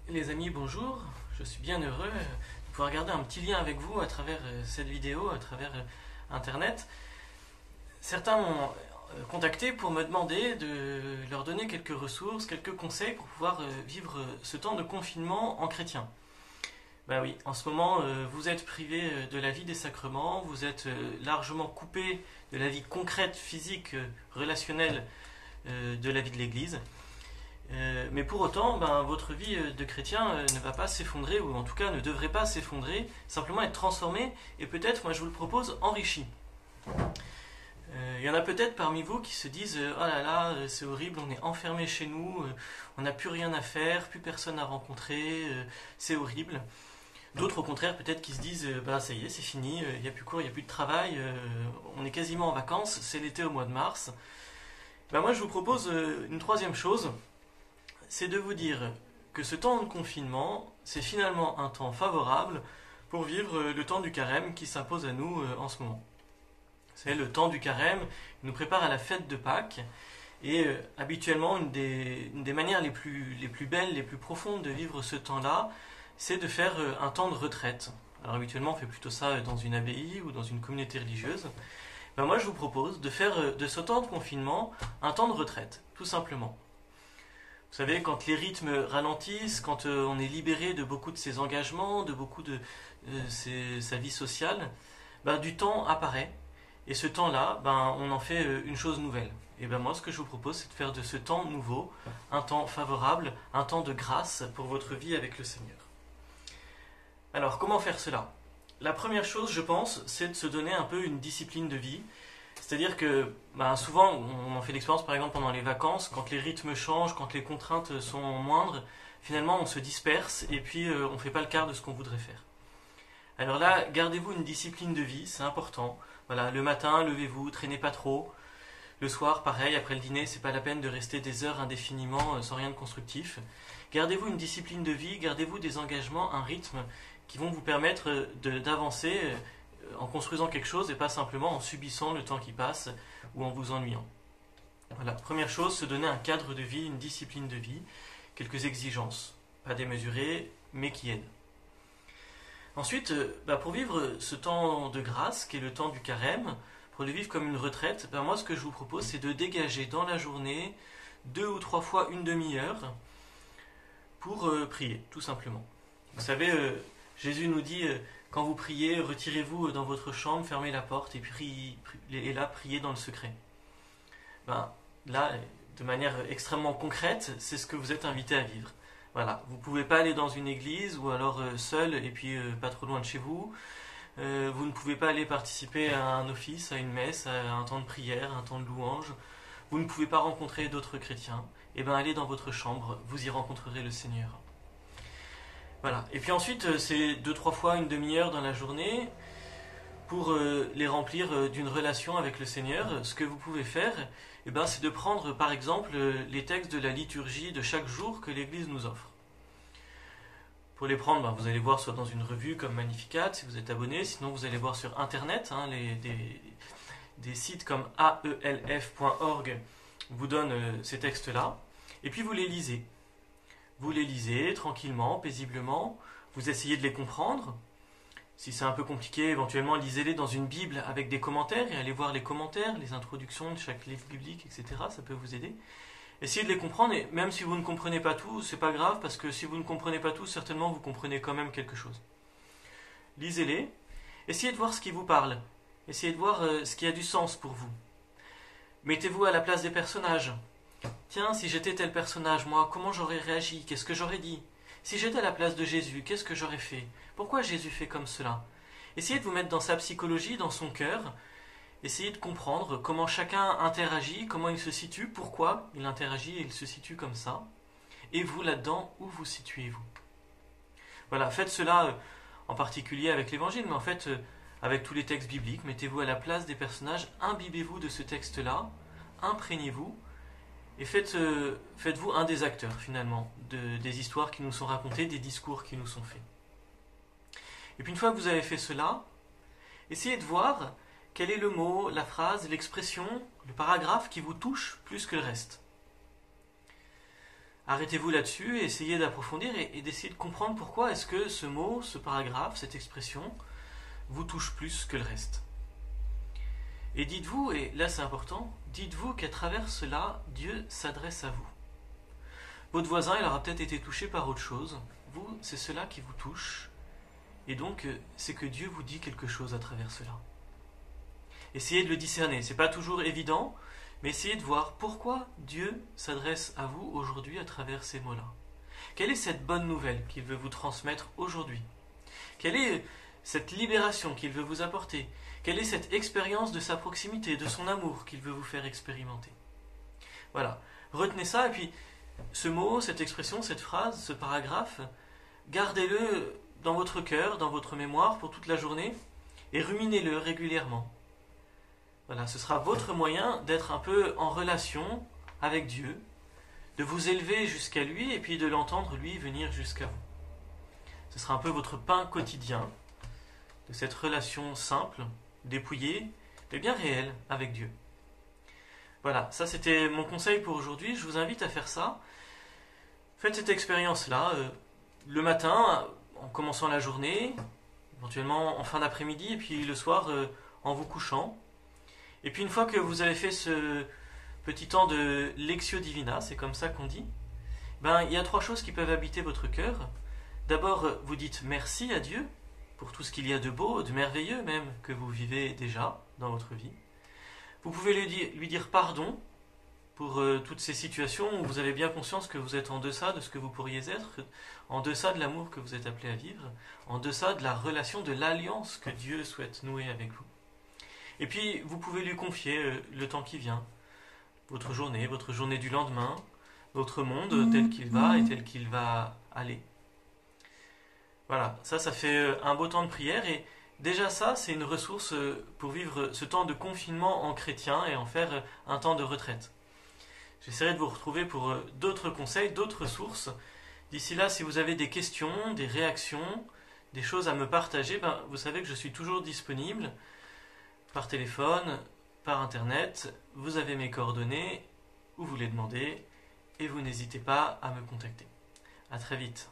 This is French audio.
Les amis, bonjour. Je suis bien heureux de pouvoir garder un petit lien avec vous à travers cette vidéo, à travers Internet. Certains m'ont contacté pour me demander de leur donner quelques ressources, quelques conseils pour pouvoir vivre ce temps de confinement en chrétien. Ben oui, en ce moment, vous êtes privé de la vie des sacrements, vous êtes largement coupé de la vie concrète, physique, relationnelle de la vie de l'Église. Mais pour autant, votre vie de chrétien ne va pas s'effondrer, ou en tout cas ne devrait pas s'effondrer, simplement être transformée, et peut-être, moi je vous le propose, enrichie. Il y en a peut-être parmi vous qui se disent « Oh là là, c'est horrible, on est enfermé chez nous, on n'a plus rien à faire, plus personne à rencontrer, c'est horrible ». D'autres au contraire peut-être qui se disent « Ça y est, c'est fini, il n'y a plus cours, il n'y a plus de travail, on est quasiment en vacances, c'est l'été au mois de mars ». Moi je vous propose une troisième chose, c'est de vous dire que ce temps de confinement, c'est finalement un temps favorable pour vivre le temps du carême qui s'impose à nous en ce moment. C'est le temps du carême, il nous prépare à la fête de Pâques, et habituellement, une des manières les plus belles, les plus profondes de vivre ce temps-là, c'est de faire un temps de retraite. Alors habituellement, on fait plutôt ça dans une abbaye ou dans une communauté religieuse. Moi, je vous propose de faire de ce temps de confinement un temps de retraite, tout simplement. Vous savez, quand les rythmes ralentissent, quand on est libéré de beaucoup de ses engagements, de beaucoup de sa vie sociale, du temps apparaît. Et ce temps-là, on en fait une chose nouvelle. Et moi, ce que je vous propose, c'est de faire de ce temps nouveau un temps favorable, un temps de grâce pour votre vie avec le Seigneur. Alors, comment faire cela ? La première chose, je pense, c'est de se donner un peu une discipline de vie. C'est-à-dire que souvent, on en fait l'expérience par exemple pendant les vacances, quand les rythmes changent, quand les contraintes sont moindres, finalement on se disperse et puis on ne fait pas le quart de ce qu'on voudrait faire. Alors là, gardez-vous une discipline de vie, c'est important. Voilà, le matin, levez-vous, traînez pas trop. Le soir, pareil, après le dîner, c'est pas la peine de rester des heures indéfiniment sans rien de constructif. Gardez-vous une discipline de vie, gardez-vous des engagements, un rythme qui vont vous permettre d'avancer en construisant quelque chose et pas simplement en subissant le temps qui passe ou en vous ennuyant. Voilà, première chose, se donner un cadre de vie, une discipline de vie, quelques exigences, pas démesurées, mais qui aident. Ensuite, pour vivre ce temps de grâce, qui est le temps du carême, pour le vivre comme une retraite, moi ce que je vous propose, c'est de dégager dans la journée 2 ou 3 fois une demi-heure pour prier, tout simplement. Vous savez, Jésus nous dit, quand vous priez, retirez-vous dans votre chambre, fermez la porte et là, priez dans le secret. Là, de manière extrêmement concrète, c'est ce que vous êtes invité à vivre. Voilà, vous ne pouvez pas aller dans une église ou alors seul et puis pas trop loin de chez vous. Vous ne pouvez pas aller participer à un office, à une messe, à un temps de prière, à un temps de louange. Vous ne pouvez pas rencontrer d'autres chrétiens. Allez dans votre chambre, vous y rencontrerez le Seigneur. Voilà. Et puis ensuite, c'est 2-3 fois une demi-heure dans la journée pour les remplir d'une relation avec le Seigneur. Ce que vous pouvez faire, c'est de prendre par exemple les textes de la liturgie de chaque jour que l'Église nous offre. Pour les prendre, vous allez voir soit dans une revue comme Magnificat, si vous êtes abonné, sinon vous allez voir sur Internet, des sites comme aelf.org vous donnent ces textes-là, et puis vous les lisez. Vous les lisez tranquillement, paisiblement, vous essayez de les comprendre. Si c'est un peu compliqué, éventuellement lisez-les dans une Bible avec des commentaires et allez voir les commentaires, les introductions de chaque livre biblique, etc. Ça peut vous aider. Essayez de les comprendre et même si vous ne comprenez pas tout, c'est pas grave parce que si vous ne comprenez pas tout, certainement vous comprenez quand même quelque chose. Lisez-les, essayez de voir ce qui vous parle, essayez de voir ce qui a du sens pour vous. Mettez-vous à la place des personnages. Tiens, si j'étais tel personnage, moi, comment j'aurais réagi? Qu'est-ce que j'aurais dit? Si j'étais à la place de Jésus, qu'est-ce que j'aurais fait? Pourquoi Jésus fait comme cela? Essayez de vous mettre dans sa psychologie, dans son cœur. Essayez de comprendre comment chacun interagit, comment il se situe, pourquoi il interagit et il se situe comme ça. Et vous, là-dedans, où vous situez-vous? Voilà, faites cela en particulier avec l'Évangile, mais en fait, avec tous les textes bibliques, mettez-vous à la place des personnages, imbibez-vous de ce texte-là, imprégnez-vous, et faites-vous un des acteurs, finalement, des histoires qui nous sont racontées, des discours qui nous sont faits. Et puis une fois que vous avez fait cela, essayez de voir quel est le mot, la phrase, l'expression, le paragraphe qui vous touche plus que le reste. arrêtez-vous là-dessus et essayez d'approfondir et d'essayer de comprendre pourquoi est-ce que ce mot, ce paragraphe, cette expression vous touche plus que le reste. Et dites-vous, et là c'est important, dites-vous qu'à travers cela, Dieu s'adresse à vous. Votre voisin, il aura peut-être été touché par autre chose. Vous, c'est cela qui vous touche. Et donc, c'est que Dieu vous dit quelque chose à travers cela. Essayez de le discerner. C'est pas toujours évident, mais essayez de voir pourquoi Dieu s'adresse à vous aujourd'hui à travers ces mots-là. Quelle est cette bonne nouvelle qu'il veut vous transmettre aujourd'hui? Quelle est cette libération qu'il veut vous apporter? Quelle est cette expérience de sa proximité, de son amour qu'il veut vous faire expérimenter? Voilà. Retenez ça et puis ce mot, cette expression, cette phrase, ce paragraphe, gardez-le dans votre cœur, dans votre mémoire pour toute la journée et ruminez-le régulièrement. Voilà, ce sera votre moyen d'être un peu en relation avec Dieu, de vous élever jusqu'à lui et puis de l'entendre lui venir jusqu'à vous. Ce sera un peu votre pain quotidien de cette relation simple, dépouillée, mais bien réelle avec Dieu. Voilà, ça c'était mon conseil pour aujourd'hui. Je vous invite à faire ça. Faites cette expérience-là le matin, en commençant la journée, éventuellement en fin d'après-midi, et puis le soir en vous couchant. Et puis une fois que vous avez fait ce petit temps de Lectio Divina, c'est comme ça qu'on dit, il y a 3 choses qui peuvent habiter votre cœur. D'abord, vous dites merci à Dieu pour tout ce qu'il y a de beau, de merveilleux même, que vous vivez déjà dans votre vie. Vous pouvez lui dire pardon pour toutes ces situations où vous avez bien conscience que vous êtes en deçà de ce que vous pourriez être, en deçà de l'amour que vous êtes appelé à vivre, en deçà de la relation, de l'alliance que Dieu souhaite nouer avec vous. Et puis, vous pouvez lui confier le temps qui vient, votre journée du lendemain, votre monde tel qu'il va et tel qu'il va aller. Voilà, ça fait un beau temps de prière et déjà ça, c'est une ressource pour vivre ce temps de confinement en chrétien et en faire un temps de retraite. J'essaierai de vous retrouver pour d'autres conseils, d'autres sources. D'ici là, si vous avez des questions, des réactions, des choses à me partager, vous savez que je suis toujours disponible par téléphone, par internet. Vous avez mes coordonnées, où vous les demandez, et vous n'hésitez pas à me contacter. À très vite.